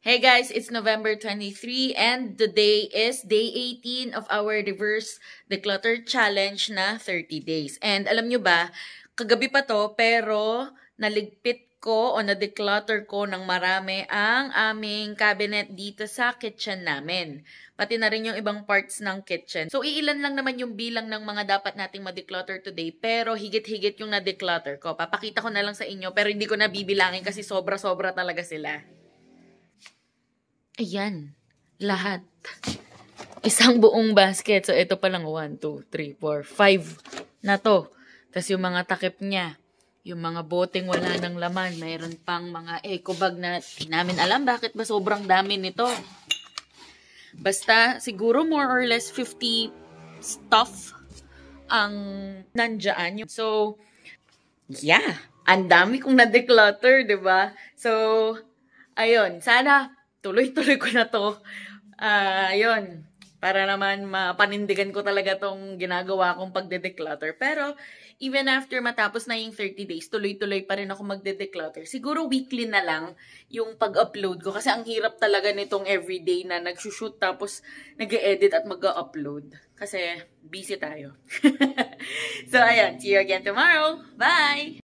Hey guys, it's November 23 and today is day 18 of our reverse declutter challenge na 30 days. And alam nyo ba, kagabi pa to pero naligpit ko o na-declutter ko ng marami ang aming cabinet dito sa kitchen namin. Pati na rin yung ibang parts ng kitchen. So, iilan lang naman yung bilang ng mga dapat nating ma-declutter today. Pero higit-higit yung na-declutter ko. Papakita ko na lang sa inyo pero hindi ko na bibilangin kasi sobra-sobra talaga sila. Ayan, lahat. Isang buong basket. So, ito pa lang 1, 2, 3, 4, 5 na to. Tapos yung mga takip niya. Yung mga boteng wala ng laman. Mayroon pang mga eco bag na di namin alam bakit ba sobrang dami nito. Basta siguro more or less 50 stuff ang nandyan. So, yeah. Ang dami kong na-declutter, diba? So, ayun. Sana tuloy-tuloy ko na to. Ayun. Para naman mapanindigan ko talaga tong ginagawa kong pagde-declutter. Pero, even after matapos na yung 30 days, tuloy-tuloy pa rin ako magde-declutter. Siguro weekly na lang yung pag-upload ko. Kasi ang hirap talaga nitong everyday na nagsushoot tapos nag-edit at mag-upload. Kasi busy tayo. So, ayan. See you again tomorrow. Bye!